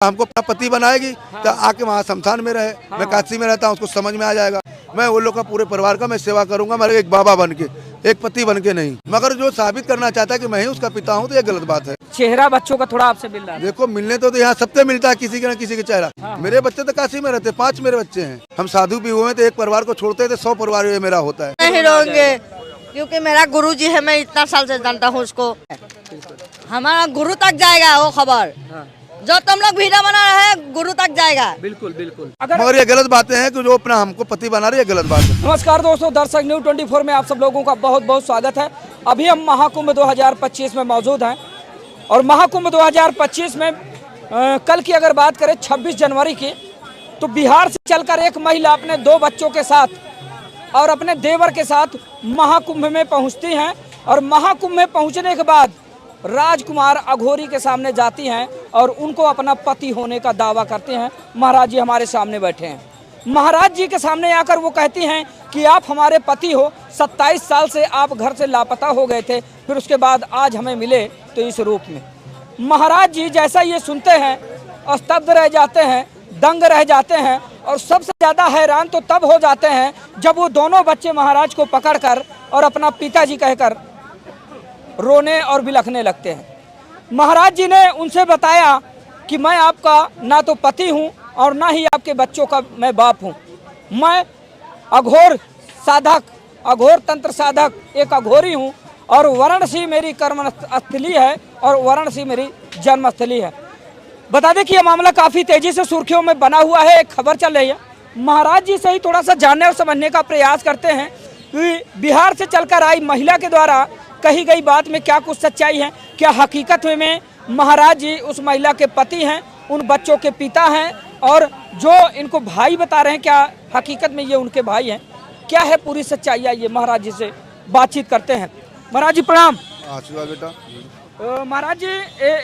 हमको अपना पति बनाएगी तो आके वहाँ शमशान में रहे। मैं काशी में रहता हूँ, उसको समझ में आ जाएगा। मैं वो लोग का पूरे परिवार का मैं सेवा करूंगा, मगर एक बाबा बन के, एक पति बन के नहीं। मगर जो साबित करना चाहता है कि मैं ही उसका पिता हूँ तो ये गलत बात है। चेहरा बच्चों का थोड़ा आपसे मिल रहा है। देखो मिलने तो यहाँ सबसे मिलता है, किसी के न किसी के चेहरा। मेरे बच्चे तो काशी में रहते, 5 मेरे बच्चे हैं। हम साधु भी हुए तो एक परिवार को छोड़ते थे, 100 परिवार ये मेरा होता है। नहीं रहेंगे क्योंकि मेरा गुरु जी है, मैं इतना साल से जानता हूँ उसको। हमारा गुरु तक जाएगा वो खबर, जो तुम लोग वीडियो बना रहे हैं गुरु तक जाएगा। बिल्कुल बिल्कुल। मगर ये गलत बातें हैं कि जो अपना हमको पति बना रही है, गलत बात है। नमस्कार दोस्तों, दर्शक न्यूज़ 24 में आप सब लोगों का बहुत बहुत स्वागत है। अभी हम महाकुंभ 2025 में मौजूद हैं और महाकुंभ 2025 में कल की अगर बात करें 26 जनवरी की, तो बिहार से चलकर एक महिला अपने 2 बच्चों के साथ और अपने देवर के साथ महाकुंभ में पहुंचती हैं और महाकुंभ में पहुंचने के बाद राजकुमार अघोरी के सामने जाती हैं और उनको अपना पति होने का दावा करते हैं। महाराज जी हमारे सामने बैठे हैं। महाराज जी के सामने आकर वो कहती हैं कि आप हमारे पति हो, 27 साल से आप घर से लापता हो गए थे, फिर उसके बाद आज हमें मिले तो इस रूप में। महाराज जी जैसा ये सुनते हैं स्तब्ध रह जाते हैं, दंग रह जाते हैं और सबसे ज़्यादा हैरान तो तब हो जाते हैं जब वो दोनों बच्चे महाराज को पकड़कर और अपना पिताजी कहकर रोने और बिलखने लगते हैं। महाराज जी ने उनसे बताया कि मैं आपका ना तो पति हूँ और ना ही आपके बच्चों का मैं बाप हूँ। मैं अघोर साधक, अघोर तंत्र साधक, एक अघोरी हूँ और वाराणसी मेरी कर्मस्थली है और वाराणसी मेरी जन्मस्थली है। बता दें कि यह मामला काफ़ी तेज़ी से सुर्खियों में बना हुआ है, एक खबर चल रही है। महाराज जी से ही थोड़ा सा जानने और समझने का प्रयास करते हैं कि बिहार से चलकर आई महिला के द्वारा कही गई बात में क्या कुछ सच्चाई है। क्या हकीकत में महाराज जी उस महिला के पति हैं, उन बच्चों के पिता हैं, और जो इनको भाई बता रहे हैं क्या हकीकत में ये उनके भाई हैं? क्या है पूरी सच्चाई? आइए महाराज जी से बातचीत करते हैं। महाराज जी प्रणाम। आशीर्वाद बेटा। महाराज जी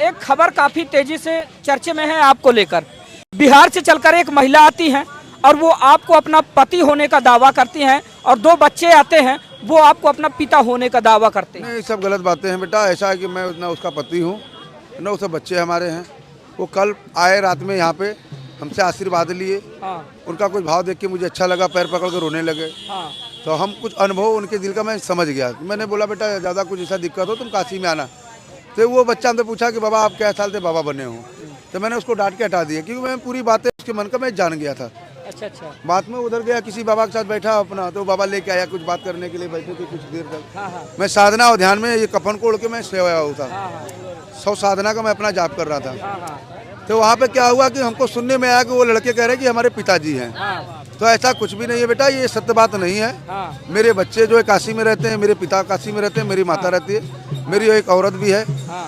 एक खबर काफ़ी तेज़ी से चर्चे में है आपको लेकर। बिहार से चलकर एक महिला आती है और वो आपको अपना पति होने का दावा करती हैं और 2 बच्चे आते हैं, वो आपको अपना पिता होने का दावा करते हैं। नहीं, सब गलत बातें हैं बेटा। ऐसा है कि मैं ना उसका पति हूँ ना उसके बच्चे हमारे हैं। वो कल आए रात में यहाँ पे, हमसे आशीर्वाद लिए। उनका कुछ भाव देख के मुझे अच्छा लगा, पैर पकड़ कर रोने लगे। तो हम कुछ अनुभव उनके दिल का मैं समझ गया। मैंने बोला बेटा ज़्यादा कुछ ऐसा दिक्कत हो तुम काशी में आना। तो वो बच्चा हमसे पूछा कि बाबा आप क्या साल से बाबा बने हो? तो मैंने उसको डांट के हटा दिया क्योंकि मैं पूरी बातें उसके मन का मैं जान गया था। अच्छा। बात में उधर गया, किसी बाबा के साथ बैठा अपना, तो बाबा लेके आया, कुछ बात करने के लिए बैठे थे कुछ देर तक। मैं साधना और ध्यान में ये कफन को ओढ़ के मैं सोया हुआ था। 100 साधना का मैं अपना जाप कर रहा था। तो वहाँ पे क्या हुआ कि हमको सुनने में आया कि वो लड़के कह रहे हैं कि हमारे पिताजी हैं। तो ऐसा कुछ भी नहीं है बेटा, ये सत्य बात नहीं है। मेरे बच्चे जो है काशी में रहते हैं, मेरे पिता काशी में रहते हैं, मेरी माता रहती है, मेरी एक औरत भी है,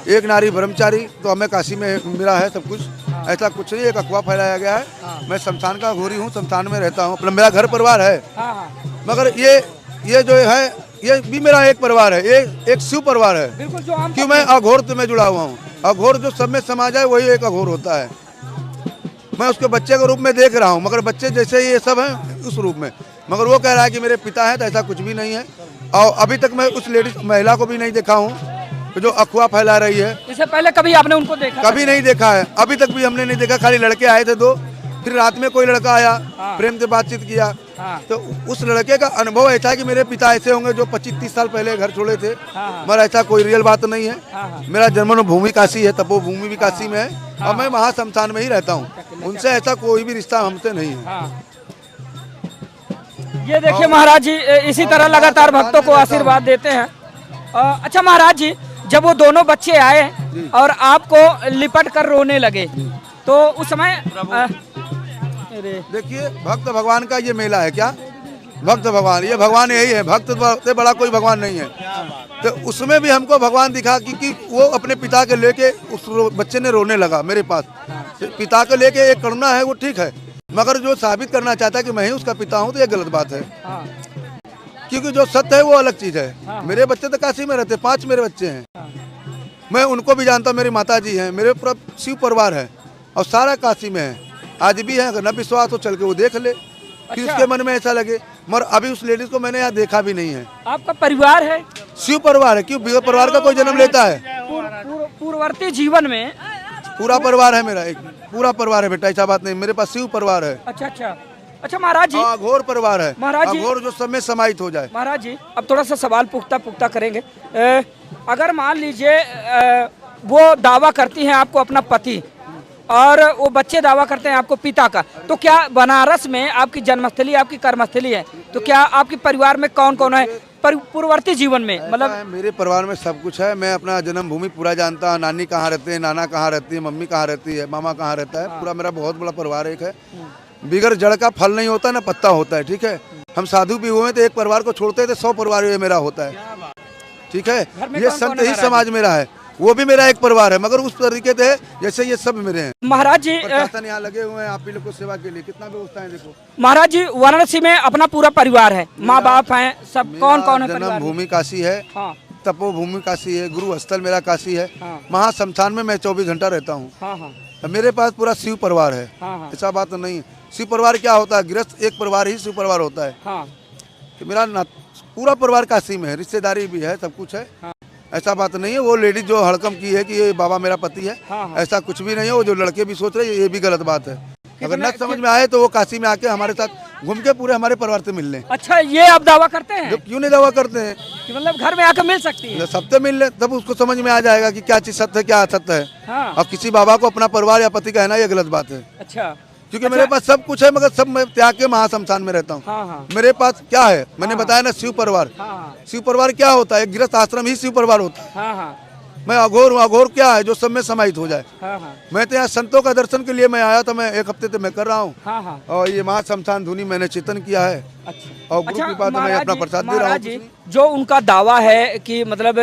एक नारी ब्रह्मचारी। तो हमें काशी में मिला है सब कुछ। ऐसा कुछ नहीं, एक अफवाह फैलाया गया है। मैं शमशान का अघोरी हूँ, शमशान में रहता हूँ, मेरा घर परिवार है। मगर ये जो है ये भी मेरा एक परिवार है, एक शिव परिवार है। क्यों मैं अघोर से मैं जुड़ा हुआ हूँ। अघोर जो सब में समा जाए वही एक अघोर होता है। मैं उसके बच्चे के रूप में देख रहा हूँ, मगर बच्चे जैसे ये सब हैं उस रूप में। मगर वो कह रहा है कि मेरे पिता हैं, तो ऐसा कुछ भी नहीं है। और अभी तक मैं उस लेडीज महिला को भी नहीं देखा हूँ जो अफवाह फैला रही है। इससे पहले कभी आपने उनको देखा? कभी नहीं देखा है, अभी तक भी हमने नहीं देखा। खाली लड़के आए थे 2, फिर रात में कोई लड़का आया, प्रेम से बातचीत किया। तो उस लड़के का अनुभव ऐसा है कि मेरे पिता ऐसे होंगे जो 25-30 साल पहले घर छोड़े थे। मगर ऐसा कोई रियल बात नहीं है। मेरा जन्म भूमि काशी है, तपोभूमि भी काशी में है और मैं वहाँ शमशान में ही रहता हूँ। उनसे ऐसा कोई भी रिश्ता हमसे नहीं है। ये देखिए महाराज जी इसी तरह लगातार भक्तों को आशीर्वाद देते हैं। अच्छा महाराज जी, जब वो दोनों बच्चे आए और आपको लिपट कर रोने लगे तो उस समय देखिए भक्त भगवान का ये मेला है क्या? भक्त भगवान, ये भगवान यही है, भक्त से बड़ा कोई भगवान नहीं है। तो उसमें भी हमको भगवान दिखा कि वो अपने पिता के लेके उस बच्चे ने रोने लगा मेरे पास। पिता को लेके एक करुणा है, वो ठीक है, मगर जो साबित करना चाहता है कि मैं ही उसका पिता हूँ तो ये गलत बात है। क्योंकि जो सत्य है वो अलग चीज है। मेरे बच्चे तो काशी में रहते, 5 मेरे बच्चे हैं। मैं उनको भी जानता हूँ, मेरी माता जी हैं, मेरे पूरा शिव परिवार है और सारा काशी में है। आज भी है, अगर न विश्वास हो चल के वो देख ले। कि उसके मन में ऐसा लगे। मगर अभी उस लेडीज को मैंने यहाँ देखा भी नहीं है। आपका परिवार है? शिव परिवार है। क्यों परिवार का कोई जन्म लेता है? पूर्ववर्ती जीवन में पूरा परिवार है मेरा, एक पूरा परिवार है बेटा, ऐसा बात नहीं, मेरे पास शिव परिवार है। अच्छा अच्छा अच्छा महाराज जी, अघोर परिवार है महाराज जी, अघोर जो सब में समाहित हो जाए। महाराज जी अब थोड़ा सा सवाल पुख्ता करेंगे। अगर मान लीजिए वो दावा करती हैं आपको अपना पति और वो बच्चे दावा करते हैं आपको पिता का, तो क्या बनारस में आपकी जन्मस्थली आपकी कर्मस्थली है, तो क्या आपके परिवार में कौन कौन है पूर्ववर्ती जीवन में? मतलब मेरे परिवार में सब कुछ है, मैं अपना जन्मभूमि पूरा जानता हूँ, नानी कहाँ रहते हैं, नाना कहाँ रहती है, मम्मी कहाँ रहती है, मामा कहाँ रहता है, पूरा मेरा बहुत बड़ा परिवार एक है। बिगर जड़ का फल नहीं होता ना पत्ता होता है, ठीक है। हम साधु भी हुए तो एक परिवार को छोड़ते थे 100 परिवार ये मेरा होता है, ठीक है। ये संत ही समाज मेरा है, वो भी मेरा एक परिवार है, मगर उस तरीके से जैसे ये सब मेरे हैं। महाराज जी प्रशासन यहाँ लगे हुए हैं आप ही लोग को सेवा के लिए, कितना व्यवस्था है देखो। महाराज जी वाराणसी में अपना पूरा परिवार है, माँ बाप हैं सब, कौन कौन है परिवार में? जन्मभूमि काशी है, हाँ तपोभूमि काशी है, गुरु स्थल मेरा काशी है, हाँ। महाशमशान में मैं 24 घंटा रहता हूँ। हाँ हाँ मेरे पास पूरा शिव परिवार है, हाँ हाँ ऐसा बात नहीं। शिव परिवार क्या होता है, गृहस्थ एक परिवार ही शिव परिवार होता है। हाँ कि मेरा पूरा परिवार काशी में है, रिश्तेदारी भी है, सब कुछ है। हाँ। ऐसा बात नहीं है वो लेडीज जो हड़कम की है कि ये बाबा मेरा पति है, हाँ। ऐसा कुछ भी नहीं है। वो जो लड़के भी सोच रहे हैं ये भी गलत बात है। अगर न समझ में आए तो वो काशी में आके हमारे साथ घूम के पूरे हमारे परिवार से मिल लें। अच्छा ये आप दावा करते हैं? जो क्यों नहीं दावा करते हैं कि मतलब घर में आकर मिल सकती है? सबसे मिल ले तब उसको समझ में आ जाएगा कि क्या चीज सत्य है क्या असत्य है। हाँ। और किसी बाबा को अपना परिवार या पति कहना ये गलत बात है। अच्छा क्योंकि मेरे पास सब कुछ है, मगर सब मैं त्याग के महाशमशान में रहता हूँ। हाँ हाँ मेरे पास क्या है, मैंने बताया ना शिव परिवार। हाँ शिव परिवार क्या होता है, एक गृहस्थ आश्रम ही शिव परिवार होता है। हाँ हाँ मैं अघोर हूँ, अघोर क्या है जो सब में समाहित हो जाए। हाँ हाँ मैं तो यहाँ संतों का दर्शन के लिए मैं आया था, मैं 1 हफ्ते से मैं कर रहा हूँ। हाँ हाँ और ये महाशमशान धुनी मैंने चिंतन किया है। अच्छा और गुरु की बात मैं महाराज अपना जी, प्रसाद दे रहा महाराज हूँ। जी, जो उनका दावा है कि मतलब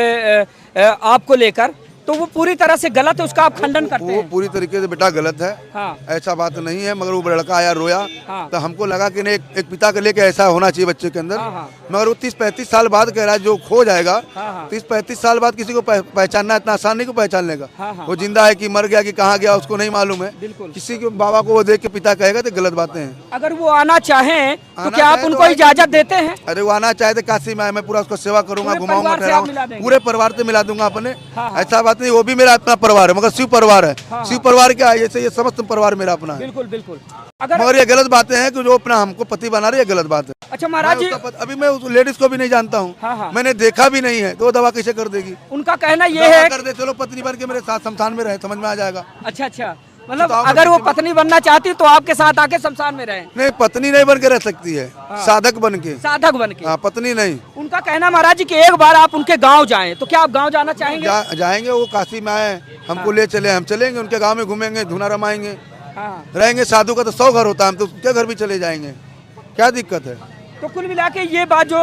आपको लेकर, तो वो पूरी तरह से गलत है, उसका आप खंडन करते वो हैं? पूरी तरीके से बेटा गलत है। हाँ ऐसा बात नहीं है, मगर वो लड़का आया रोया। हाँ। तो हमको लगा कि नहीं एक पिता के लेके ऐसा होना चाहिए बच्चे के अंदर। हाँ, हाँ। मगर वो 30-35 साल बाद कह रहा है जो खो जाएगा। हाँ, हाँ। 30-35 साल बाद किसी को पहचानना इतना आसान नहीं को पहचान लेगा। हाँ, हाँ। वो जिंदा है कि मर गया कि कहाँ गया उसको नहीं मालूम है। बिल्कुल। किसी के बाबा को वो देख के पिता कहेगा तो गलत बातें हैं। अगर वो आना चाहें तो आना क्या आप चाहे तो उनको आए। इजाजत देते हैं? अरे वो आना चाहे तो काशी में आए, मैं पूरा उसको सेवा करूंगा, पूरे घुमाऊंगा, परिवार से आप मिला देंगे? पूरे परिवार से मिला दूंगा अपने। हाँ, हाँ। ऐसा बात नहीं, वो भी मेरा अपना परिवार है, मगर शिव परिवार है। हाँ, शिव परिवार क्या है, जैसे ये समस्त परिवार मेरा अपना है। बिल्कुल बिल्कुल। अगर मगर ये गलत बातें हैं कि जो अपना हमको पति बना रही है, गलत बात है। अच्छा महाराज जी, अभी मैं उस लेडीज को भी नहीं जानता हूँ। हाँ, हाँ। मैंने देखा भी नहीं है, तो वो दवा कैसे कर देगी? उनका कहना ये दवा है कर दे, चलो पत्नी बन के मेरे साथ शमशान में रहे, समझ में आ जाएगा। अच्छा अच्छा, मतलब बताओ अगर वो मुझे। पत्नी बनना चाहती तो आपके साथ आके शमशान में रहे? नहीं, पत्नी नहीं बन के रह सकती है, साधक बन के। साधक बन के? हाँ, पत्नी नहीं। उनका कहना महाराज जी कि एक बार आप उनके गांव जाएं, तो क्या आप गांव जाना चाहेंगे? जाएंगे, वो काशी में आए, हमको ले चले, हम चलेंगे उनके गांव में, घूमेंगे, धुना रमाएंगे, हाँ। रहेंगे। साधु का तो 100 घर होता है, हम तो उनके घर भी चले जाएंगे, क्या दिक्कत है? तो कुल मिला के ये बात जो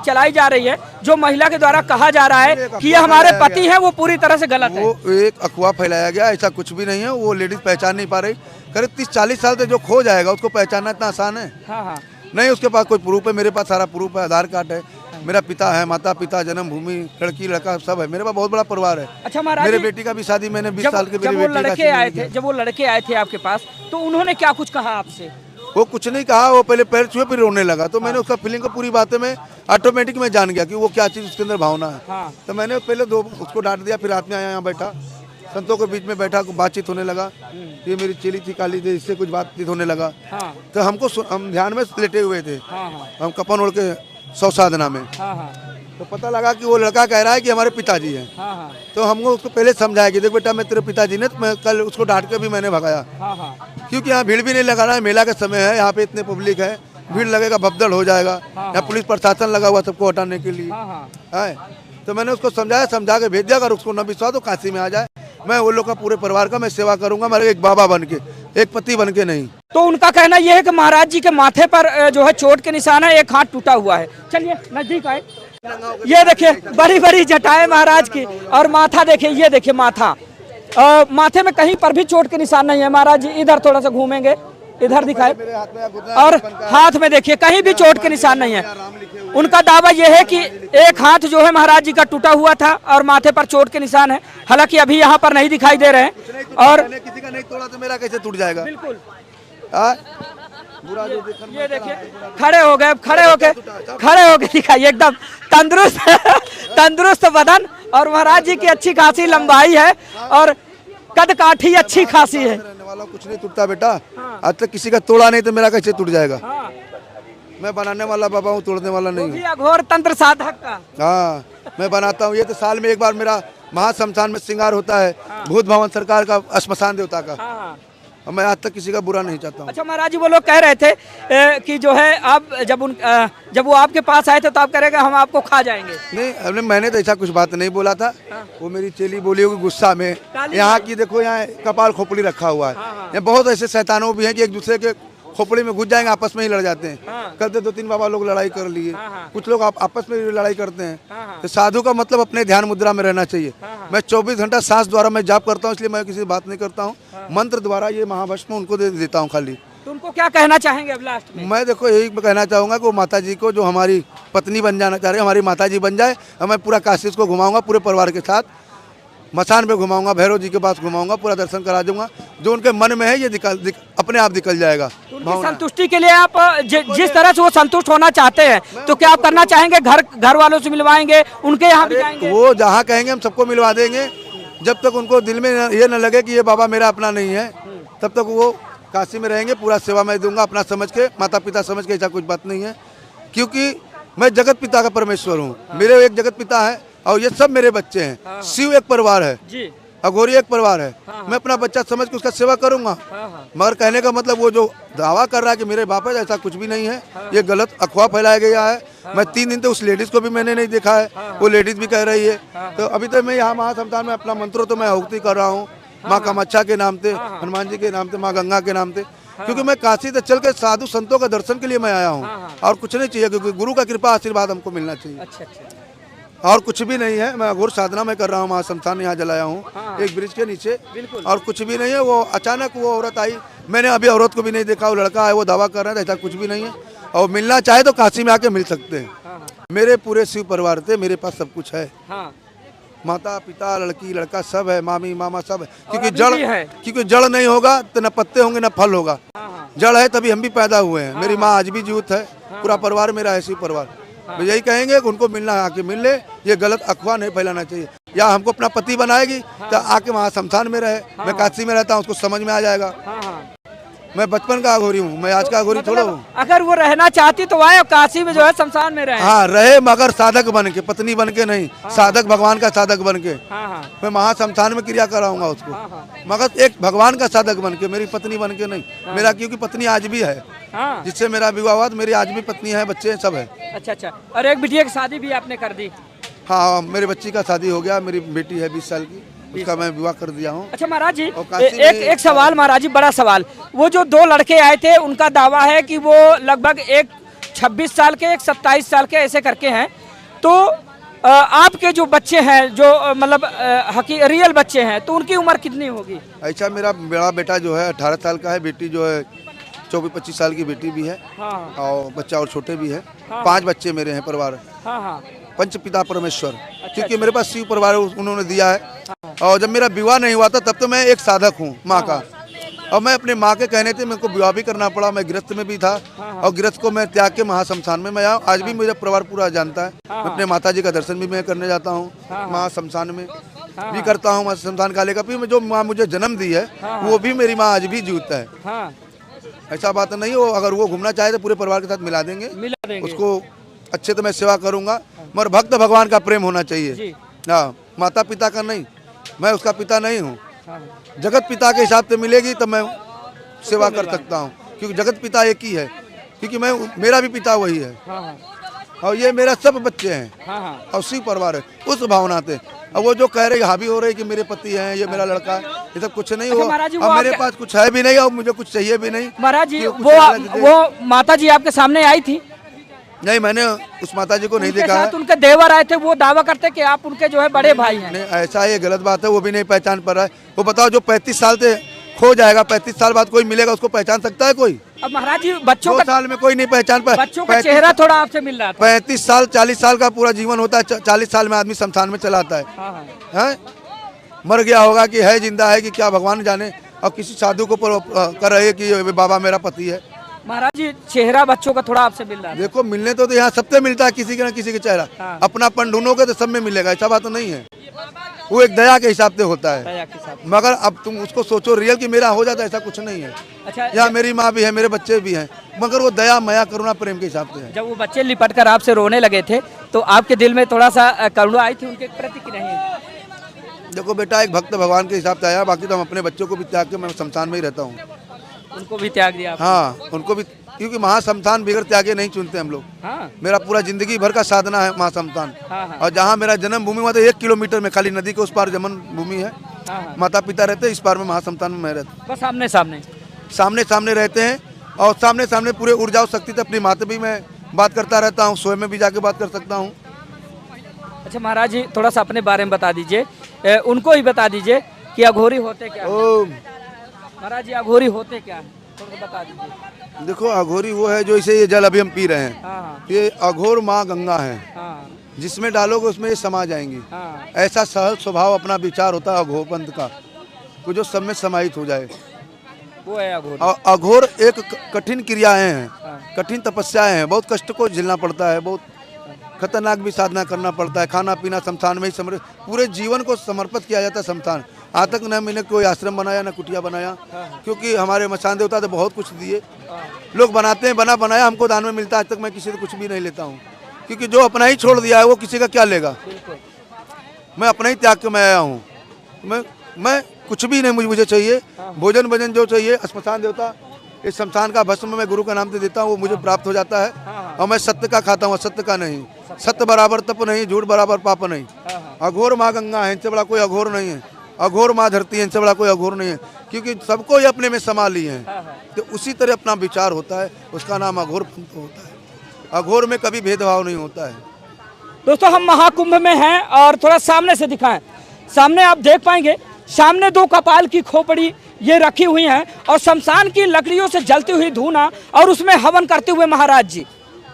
चलाई जा रही है, जो महिला के द्वारा कहा जा रहा है कि ये हमारे पति हैं, वो पूरी तरह से गलत है। वो एक अफवाह फैलाया गया, ऐसा कुछ भी नहीं है। वो लेडीज पहचान नहीं पा रही। करीब 30-40 साल से जो खो जाएगा उसको पहचानना इतना आसान है? हाँ हाँ नहीं, उसके पास कोई प्रूफ है? मेरे पास सारा प्रूफ है, आधार कार्ड है, मेरा पिता है, माता पिता, जन्मभूमि, लड़की लड़का सब है। मेरे पास बहुत बड़ा परिवार है। अच्छा महाराज मेरे जी, बेटी का भी शादी मैंने 20 साल की जब वो मेरी बेटी लड़के का आए थे, जब वो लड़के आए थे आपके पास, तो उन्होंने क्या कुछ कहा आपसे? वो कुछ नहीं कहा, वो पहले पैर छुए फिर रोने लगा। तो मैंने उसका फीलिंग को पूरी बातें में ऑटोमेटिक में जान गया कि वो क्या चीज़ उसके अंदर भावना है। हाँ। तो मैंने पहले उसको डांट दिया, फिर रात में आया यहाँ बैठा, संतों के बीच में बैठा, बातचीत होने लगा। ये मेरी चेली थी काली थी, इससे कुछ बातचीत होने लगा। हाँ तो हम ध्यान में लेटे हुए थे, हाँ हाँ हम कपन ओढ़ के 100 साधना में। हाँ हाँ तो पता लगा कि वो लड़का कह रहा है कि हमारे पिताजी हैं। हाँ हाँ तो हमको उसको पहले समझाया कि देख बेटा मैं तेरे पिताजी ने, तो मैं कल उसको डांट के भी मैंने भगाया, हाँ हाँ क्योंकि यहाँ भीड़ भी नहीं लगा रहा है, मेला का समय है, यहाँ पे इतने पब्लिक है, भीड़ लगेगा, भगदड़ हो जाएगा। यहाँ पुलिस प्रशासन लगा हुआ सबको हटाने के लिए हाँ है। तो मैंने उसको समझाया, समझा के भेज दिया। अगर उसको न विश्वास तो काशी में आ जाए, मैं वो लोग का पूरे परिवार का मैं सेवा करूंगा, मेरे एक बाबा बन के, एक पति बन के नहीं। तो उनका कहना यह है कि महाराज जी के माथे पर जो है चोट के निशान है, एक हाथ टूटा हुआ है। चलिए नजदीक आए, ये देखिए बड़ी बड़ी जटाएं महाराज की, और माथा देखिए, ये देखिए माथा, माथे में कहीं पर भी चोट के निशान नहीं है। महाराज जी इधर थोड़ा सा घूमेंगे, इधर दिखाए, और हाथ में देखिए कहीं भी चोट के निशान नहीं है। उनका दावा यह है कि एक हाथ जो है महाराज जी का टूटा हुआ था और माथे पर चोट के निशान है। हालांकि अभी यहाँ पर नहीं दिखाई दे रहे हैं। और किसी का नहीं तोड़ा तो मेरा कैसे टूट जाएगा? बिल्कुल बुरा जो ये देखिए खड़े हो गए दिखाइए, एकदम तंदुरुस्त तंदुरुस्त बदन, और महाराज जी की अच्छी खासी लंबाई है। और कद काठी अच्छी खासी है। रहने वाला कुछ नहीं टूटता बेटा, आज तक किसी का तोड़ा नहीं तो मेरा कैसे टूट जाएगा। हाँ। मैं बनाने वाला बाबा हूँ, तोड़ने वाला नहीं हूँ। अघोर तंत्र साधक का। हाँ, मैं बनाता हूँ। ये तो साल में एक बार मेरा महाश्मशान में श्रृंगार होता है, भूत भवन सरकार का, श्मशान देवता का। और मैं आज तक किसी का बुरा नहीं चाहता हूँ। अच्छा महाराज जी, वो लोग कह रहे थे कि जो है आप जब वो आपके पास आए थे तो आप कह रहे हम आपको खा जाएंगे। नहीं, मैंने तो ऐसा कुछ बात नहीं बोला था। वो मेरी चेली बोली होगी गुस्सा में। यहाँ की देखो, यहाँ कपाल खोपड़ी रखा हुआ है। यहाँ बहुत ऐसे शैतानों भी हैं कि एक दूसरे के खोपड़ी में घुस जाएंगे, आपस में ही लड़ जाते हैं। करते 2-3 बाबा लोग लड़ाई कर लिए, कुछ लोग आपस में लड़ाई करते हैं। तो साधु का मतलब अपने ध्यान मुद्रा में रहना चाहिए। मैं 24 घंटा सांस द्वारा मैं जाप करता हूँ, इसलिए मैं किसी से बात नहीं करता हूँ। मंत्र द्वारा ये महाभस्म उनको दे देता हूँ खाली। तो उनको क्या कहना चाहेंगे अब लास्ट में? मैं देखो यही कहना चाहूँगा कि वो माता जी को, जो हमारी पत्नी बन जाना चाह रही है, हमारी माता जी बन जाए। और मैं पूरा काशी को घुमाऊंगा पूरे परिवार के साथ, मसान पे घुमाऊंगा, भैरव जी के पास घुमाऊंगा, पूरा दर्शन करा दूंगा। जो उनके मन में है ये अपने आप निकल जाएगा। तो उनकी संतुष्टि के लिए आप जिस तरह से वो संतुष्ट होना चाहते हैं तो क्या आप करना चाहेंगे? घर वालों से मिलवाएंगे, उनके यहाँ भी जाएंगे? वो जहाँ कहेंगे हम सबको मिलवा देंगे। जब तक उनको दिल में ये न लगे कि ये बाबा मेरा अपना नहीं है, तब तक वो काशी में रहेंगे। पूरा सेवा मैं दूंगा अपना समझ के, माता पिता समझ के। ऐसा कुछ बात नहीं है, क्योंकि मैं जगत पिता का परमेश्वर हूँ। मेरे एक जगत पिता है और ये सब मेरे बच्चे हैं। शिव एक परिवार है जी, अघोरी एक परिवार है। मैं अपना बच्चा समझ के उसका सेवा करूंगा। मगर कहने का मतलब वो जो दावा कर रहा है कि मेरे बाप है, ऐसा कुछ भी नहीं है। ये गलत अफवाह फैलाया गया है। मैं 3 दिन तो उस लेडीज को भी मैंने नहीं देखा है, वो लेडीज भी कह रही है। तो अभी तक मैं यहाँ महाश्मशान में अपना मंत्रों तो मैं आहुति कर रहा हूँ, माँ कामाख्या के नाम से, हनुमान जी के नाम से, माँ गंगा के नाम से। क्योंकि मैं काशी से चल के साधु संतों का दर्शन के लिए मैं आया हूँ, और कुछ नहीं चाहिए, क्योंकि गुरु का कृपा आशीर्वाद हमको मिलना चाहिए। और कुछ भी नहीं है। मैं अघोर साधना में कर रहा हूँ, महाश्मशान यहाँ जलाया हूँ एक ब्रिज के नीचे, और कुछ भी नहीं है। वो अचानक वो औरत आई, मैंने अभी औरत को भी नहीं देखा। वो लड़का है, वो दावा कर रहा है, ऐसा कुछ भी नहीं है। और मिलना चाहे तो काशी में आके मिल सकते हैं। मेरे पूरे शिव परिवार थे, मेरे पास सब कुछ है। माता पिता, लड़की लड़का सब है, मामी मामा सब है। क्योंकि जड़ नहीं होगा तो न पत्ते होंगे न फल होगा। जड़ है तभी हम भी पैदा हुए हैं। मेरी माँ आज भी जीवित है, पूरा परिवार मेरा है शिव परिवार। तो यही कहेंगे कि उनको मिलना आके मिल ले। ये गलत अफवाह नहीं फैलाना चाहिए। या हमको अपना पति बनाएगी तो आके वहाँ शमशान में रहे। मैं काशी में रहता हूँ, उसको समझ में आ जाएगा। मैं बचपन का अघोरी हूँ, मैं आज का अघोरी थोड़ा हूँ। अगर वो रहना चाहती तो वह काशी में जो है शमशान में रहे। हाँ रहे, मगर साधक बन के, पत्नी बन के नहीं। साधक भगवान का साधक बन के। मैं महाशमशान में क्रिया कराऊंगा उसको, मगर एक भगवान का साधक बन के, मेरी पत्नी बन के नहीं। मेरा क्योंकि पत्नी आज भी है, जिससे मेरा विवाह हुआ, मेरी आज भी पत्नी है, बच्चे सब है। अच्छा। और एक बिटिया की शादी भी आपने कर दी? हाँ, मेरे बच्ची का शादी हो गया। मेरी बेटी है 20 साल की, उसका मैं विवाह कर दिया हूँ। अच्छा महाराज जी, एक सवाल महाराज जी, बड़ा सवाल। वो जो 2 लड़के आए थे, उनका दावा है कि वो लगभग एक 26 साल के, एक 27 साल के ऐसे करके हैं। तो आपके जो बच्चे हैं, जो मतलब रियल बच्चे हैं, तो उनकी उम्र कितनी होगी? ऐसा मेरा बड़ा बेटा जो है 18 साल का है, बेटी जो है 24-25 साल की बेटी भी है। और बच्चा और छोटे भी है। 5 बच्चे मेरे हैं परिवार। पंच पिता परमेश्वर, क्योंकि मेरे पास शिव परिवार उन्होंने दिया है। और जब मेरा विवाह नहीं हुआ था तब तो मैं एक साधक हूँ माँ का। और मैं अपने माँ के कहने थे, मेरे को विवाह भी करना पड़ा। मैं गृहस्थ में भी था, और गृहस्थ को मैं त्याग के महाशमशान में मैं आया। आज भी मेरा परिवार पूरा जानता है। मैं अपने माता जी का दर्शन भी मैं करने जाता हूँ, महाशमशान में भी करता हूँ। शमशान काले का भी जो माँ मुझे जन्म दी है, वो भी मेरी माँ आज भी जीवित है। ऐसा बात नहीं हो। अगर वो घूमना चाहे तो पूरे परिवार के साथ मिला देंगे उसको। अच्छे तो मैं सेवा करूंगा, मगर भक्त भगवान का प्रेम होना चाहिए। हाँ, माता पिता का नहीं। मैं उसका पिता नहीं हूँ। जगत पिता के हिसाब से मिलेगी तो मैं सेवा कर सकता हूँ, क्योंकि जगत पिता एक ही है। क्योंकि मेरा भी पिता वही है, और ये मेरा सब बच्चे हैं, और शिव परिवार है उस भावना से। अब वो जो कह रहे हावी हो रहे कि मेरे पति हैं, ये मेरा लड़का है, ये सब कुछ नहीं हुआ। अब मेरे पास कुछ है भी नहीं, और मुझे कुछ चाहिए भी नहीं। महाराज जी, वो माता जी आपके सामने आई थी? नहीं, मैंने उस माता जी को नहीं देखा है। उनके देवर आए थे, वो दावा करते कि आप उनके जो है बड़े भाई हैं। नहीं, ऐसा ये गलत बात है। वो भी नहीं पहचान पा रहा है। वो बताओ, जो 35 साल से खो जाएगा, 35 साल बाद कोई मिलेगा, उसको पहचान सकता है कोई? अब महाराज जी, बच्चों 2 साल में कोई नहीं पहचान पाए। बच्चों का चेहरा थोड़ा आपसे मिल रहा था। 35 साल 40 साल का पूरा जीवन होता है। 40 साल में आदमी शमशान में चला आता है। मर गया होगा कि है, जिंदा है कि क्या, भगवान जाने। और किसी साधु को कर रहे कि बाबा मेरा पति है। महाराज जी, चेहरा बच्चों का थोड़ा आपसे मिल रहा है। देखो, मिलने तो यहाँ सबसे मिलता है, किसी के ना किसी के चेहरा। अपना पन ढूंढोगे तो सब में मिलेगा, ऐसा बात तो नहीं है। वो एक दया के हिसाब से होता है। दया के साथ। मगर अब तुम उसको सोचो रियल कि मेरा हो जाता है, ऐसा कुछ नहीं है। अच्छा, यहाँ मेरी माँ भी है, मेरे बच्चे भी हैं, मगर वो दया माया करुणा प्रेम के हिसाब से है। जब वो बच्चे लिपट कर आपसे रोने लगे थे तो आपके दिल में थोड़ा सा करुणा आई थी उनके प्रति कि नहीं? देखो बेटा, एक भक्त भगवान के हिसाब से आया, बाकी तो हम अपने बच्चों को भी त्याग के मैं शमशान में ही रहता हूँ। उनको भी त्याग दिया आपने? हाँ, उनको भी, क्योंकि महाशमशान बिगड़ त्यागे नहीं चुनते हम लोग। हाँ मेरा पूरा जिंदगी भर का साधना है महाशमशान। हाँ हाँ। और जहाँ मेरा जन्म भूमि हुआ था 1 किलोमीटर में, खाली नदी के उस पार जन्म भूमि है। हाँ हाँ। माता पिता रहते हैं, इस पार में महाशमशान में मैं रहता बस सामने सामने। सामने सामने रहते हैं। और सामने सामने पूरे ऊर्जा और शक्ति से अपनी माँ से भी मैं बात करता रहता हूँ, सोए में भी जाके बात कर सकता हूँ। अच्छा महाराज जी, थोड़ा सा अपने बारे में बता दीजिए, उनको ही बता दीजिए कि अघोरी होते क्या है? ओ महाराज जी अघोरी होते क्या है, थोड़ा सा बता दीजिए। देखो, अघोरी वो है जो इसे ये जल अभी हम पी रहे हैं, हाँ हाँ ये अघोर माँ गंगा है। हाँ जिसमें डालोगे उसमें ये समा जाएंगी। हाँ। ऐसा सहज स्वभाव अपना विचार होता है अघोर पंथ का, वो जो सब में समाहित हो जाए। वो है अघोरी। और अघोर एक कठिन क्रियाएं हैं, हाँ। कठिन तपस्याएं हैं, बहुत कष्ट को झेलना पड़ता है, बहुत खतरनाक भी साधना करना पड़ता है। खाना पीना शमशान में ही समर्पित, पूरे जीवन को समर्पित किया जाता है शमशान। आज तक न मैंने कोई आश्रम बनाया न कुटिया बनाया, क्योंकि हमारे मसान देवता तो बहुत कुछ दिए। लोग बनाते हैं, बना बनाया हमको दान में मिलता है। आज तक मैं किसी से कुछ भी नहीं लेता हूँ, क्योंकि जो अपना ही छोड़ दिया है वो किसी का क्या लेगा। मैं अपना ही त्याग के मैं आया हूँ। मैं कुछ भी नहीं मुझे चाहिए, भोजन भजन जो चाहिए श्मशान देवता, इस शमशान का भस्म मैं गुरु का नाम से देता हूँ, वो मुझे प्राप्त हो जाता है। और मैं सत्य का खाता हूँ, असत्य का नहीं। सत्य बराबर तप नहीं, झूठ बराबर पाप नहीं। अघोर माँ गंगा है, इनसे बड़ा कोई अघोर नहीं है। अघोर माँ धरती है, इनसे बड़ा कोई अघोर नहीं है, क्योंकि सबको ही अपने में समा लिए हैं। तो उसी तरह अपना विचार होता है, उसका नाम अघोर पंथ होता है। अघोर में कभी भेदभाव नहीं होता है। दोस्तों हम महाकुंभ में हैं और थोड़ा सामने से दिखाएं। सामने आप देख पाएंगे, सामने 2 कपाल की खोपड़ी ये रखी हुई हैं और शमशान की लकड़ियों से जलती हुई धूना और उसमें हवन करते हुए महाराज जी।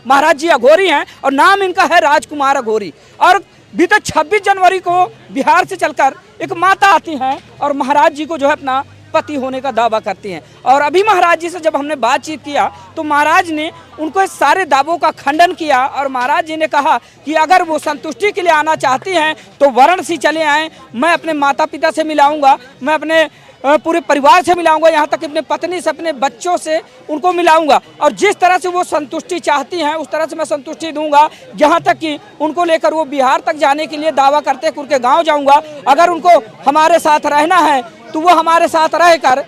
महाराज जी अघोरी हैं और नाम इनका है राजकुमार अघोरी। और बीते 26 जनवरी को बिहार से चलकर एक माता आती हैं और महाराज जी को जो है अपना पति होने का दावा करती हैं। और अभी महाराज जी से जब हमने बातचीत किया तो महाराज ने उनको इस सारे दावों का खंडन किया और महाराज जी ने कहा कि अगर वो संतुष्टि के लिए आना चाहती हैं तो वाराणसी चले आएँ। मैं अपने माता पिता से मिलाऊंगा, मैं अपने पूरे परिवार से मिलाऊंगा, यहाँ तक अपने पत्नी से, अपने बच्चों से उनको मिलाऊंगा। और जिस तरह से वो संतुष्टि चाहती हैं उस तरह से मैं संतुष्टि दूंगा। यहाँ तक कि उनको लेकर वो बिहार तक जाने के लिए दावा करते हैं, उनके गांव जाऊंगा। अगर उनको हमारे साथ रहना है तो वो हमारे साथ रहकर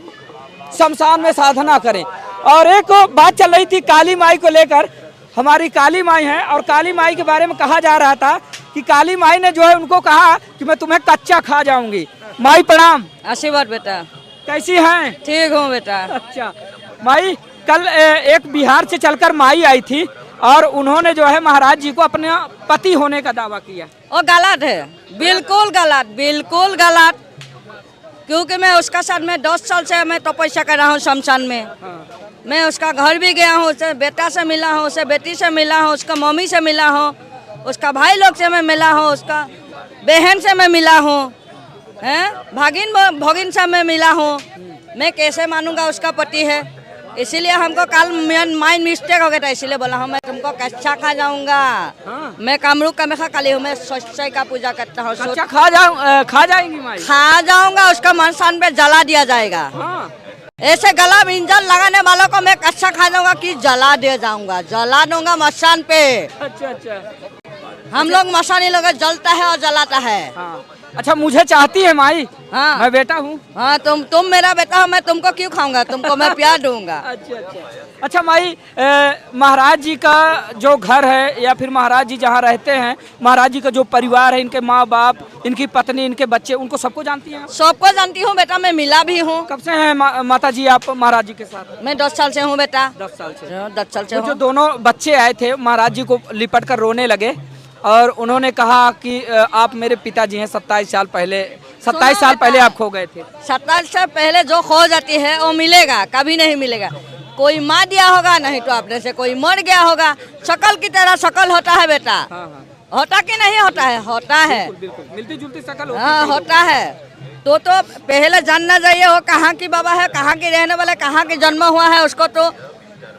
शमशान में साधना करें। और एक बात चल रही थी काली माई को लेकर, हमारी काली माई है और काली माई के बारे में कहा जा रहा था कि काली माई ने जो है उनको कहा कि मैं तुम्हें कच्चा खा जाऊंगी। माई प्रणाम। आशीर्वाद बेटा। कैसी हैं? ठीक हूँ बेटा। अच्छा माई, कल एक बिहार से चलकर माई आई थी और उन्होंने जो है महाराज जी को अपने पति होने का दावा किया। वो गलत है, बिल्कुल गलत, बिल्कुल गलत। क्योंकि मैं उसका साथ में 10 साल से मैं तपस्या कर रहा हूँ शमशान में। मैं उसका घर भी गया हूँ, उससे बेटा से मिला हूँ, उससे बेटी से मिला हूँ, उसका मम्मी से मिला हूँ, उसका भाई लोग से मैं मिला हूँ, उसका बहन से मैं मिला हूँ, हैं भगिन से मैं मिला हूँ। मैं कैसे मानूंगा उसका पति है? इसीलिए हमको कल माइंड मिस्टेक हो गया था, इसीलिए बोला हूँ मैं तुमको कच्चा खा जाऊंगा। मैं कामरूप कामाख्या काली हूँ, मैं सच्चाई का पूजा करता हूँ। कच्चा खा जाएंगी माई? खा जाऊंगा, उसका मनसान पे जला दिया जाएगा। ऐसे गला में इंजन लगाने वालों को मैं कच्चा खा जाऊंगा कि जला दे जाऊंगा, जला दूंगा मसान पे। अच्छा अच्छा, हम लोग मसानी लोग जलता है और जलाता है। हाँ। अच्छा मुझे चाहती है माई? हाँ मैं बेटा हूँ। हाँ तुम मेरा बेटा हो, मैं तुमको क्यों खाऊंगा, तुमको मैं प्यार दूंगा। अच्छा अच्छा। अच्छा माई, महाराज जी का जो घर है या फिर महाराज जी जहाँ रहते हैं, महाराज जी का जो परिवार है, इनके माँ बाप, इनकी पत्नी, इनके बच्चे, उनको सबको जानती हैं? सबको जानती हूँ बेटा, मैं मिला भी हूँ। कब से हैं माता जी आप महाराज जी के साथ? मैं 10 साल से हूँ बेटा। 10 साल से? 10 साल से। जो दोनों बच्चे आए थे महाराज जी को लिपट कर रोने लगे और उन्होंने कहा कि आप मेरे पिताजी हैं, 27 साल पहले आप खो गए थे। 27 साल पहले जो खो जाती है वो मिलेगा, कभी नहीं मिलेगा। कोई मार दिया होगा, नहीं तो अपने से कोई मर गया होगा। शकल की तरह शकल होता है बेटा। हाँ। होता कि नहीं होता है? होता है, बिल्कुल मिलती जुलती शकल होता है। तो पहले जानना चाहिए वो कहाँ की बाबा है, कहाँ की रहने वाला, कहाँ की जन्म हुआ है, उसको तो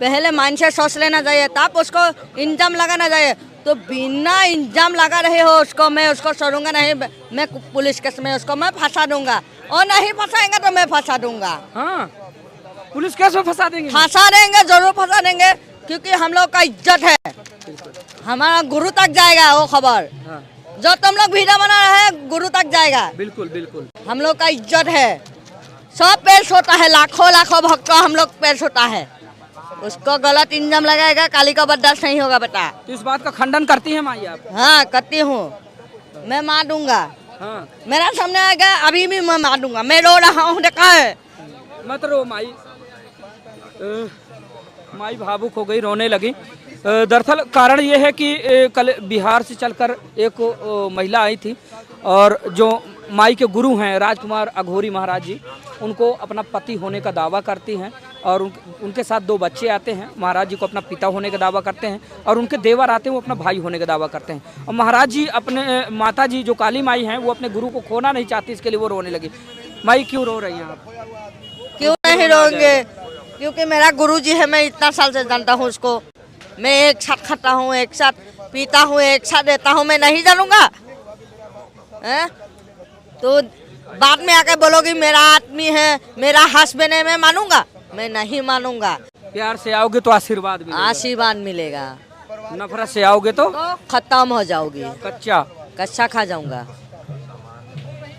पहले माइंड से सोच लेना चाहिए, तब उसको इंजाम लगाना चाहिए। तो बिना इंजाम लगा रहे हो उसको, मैं उसको छोड़ूंगा नहीं। मैं पुलिस केस में उसको मैं फंसा दूंगा, और नहीं फंसाएंगे तो मैं फंसा दूंगा। हाँ, पुलिस केस में फंसा देंगे? फंसा देंगे, जरूर फंसा देंगे, क्योंकि हम लोग का इज्जत है। हमारा गुरु तक जाएगा वो खबर। हाँ। जो तुम लोग वीडियो बना रहे हैं गुरु तक जाएगा। बिल्कुल बिल्कुल। हम लोग का इज्जत है, सब पेश होता है, लाखों लाखों भक्तों हम लोग पेश होता है। उसको गलत इंजाम लगाएगा, काली का बर्दाश्त नहीं होगा बेटा। तो इस बात का खंडन करती है माई आप? हाँ करती हूँ, मैं मार दूंगा। हाँ। मेरा सामने आएगा अभी भी मैं मार दूंगा। मैं रो रहा हूँ, देखा है? मत रो माई। माई भावुक हो गई, रोने लगी। दरअसल कारण ये है कि कल बिहार से चलकर एक महिला आई थी, और जो माई के गुरु हैं राजकुमार अघोरी महाराज जी, उनको अपना पति होने का दावा करती हैं, और उनके साथ 2 बच्चे आते हैं। महाराज जी को अपना पिता होने का दावा करते हैं, और उनके देवर आते हैं, वो अपना भाई होने का दावा करते हैं। और महाराज जी अपने माता जी जो काली माई हैं, वो अपने गुरु को खोना नहीं चाहती, इसके लिए वो रोने लगी। माई क्यों रो रही हैं आप? क्यों नहीं रोएंगे, क्योंकि मेरा गुरु जी है, मैं इतना साल से जानता हूँ उसको। मैं एक साथ खाता हूँ, एक साथ पीता हूँ, एक साथ देता हूँ, मैं नहीं जानूंगा? तो बाद में आके बोलोगी मेरा आदमी है, मेरा हस्बैंड है, मैं मानूंगा? मैं नहीं मानूंगा। प्यार से आओगे तो आशीर्वाद मिलेगा। आशीर्वाद मिलेगा। नफरत से आओगे तो खत्म हो जाओगी, कच्चा खा जाऊंगा।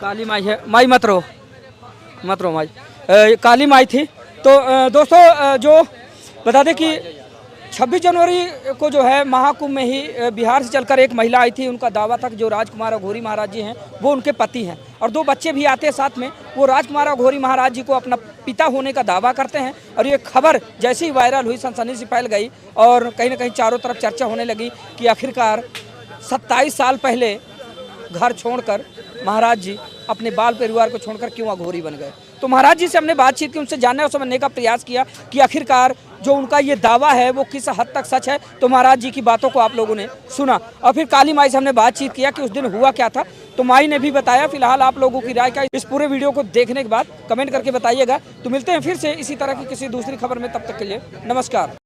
काली माई है। माई मत रो माई। काली माई थी। तो दोस्तों जो बता दें कि 26 जनवरी को जो है महाकुंभ में ही बिहार से चलकर एक महिला आई थी। उनका दावा था कि जो राजकुमार अघोरी महाराज जी हैं वो उनके पति हैं, और 2 बच्चे भी आते हैं साथ में। वो राजकुमार अघोरी महाराज जी को अपना पिता होने का दावा करते हैं, और ये खबर जैसे ही वायरल हुई सनसनी से फैल गई, और कहीं ना कहीं चारों तरफ चर्चा होने लगी कि आखिरकार 27 साल पहले घर छोड़कर महाराज जी अपने बाल परिवार को छोड़कर क्यों अघोरी बन गए। तो महाराज जी से हमने बातचीत की, उनसे जानने और समझने का प्रयास किया कि आखिरकार जो उनका ये दावा है वो किस हद तक सच है। तो महाराज जी की बातों को आप लोगों ने सुना, और फिर काली माई से हमने बातचीत किया कि उस दिन हुआ क्या था। तो माई ने भी बताया। फिलहाल आप लोगों की राय का इस पूरे वीडियो को देखने के बाद कमेंट करके बताइएगा। तो मिलते हैं फिर से इसी तरह की किसी दूसरी खबर में, तब तक के लिए नमस्कार।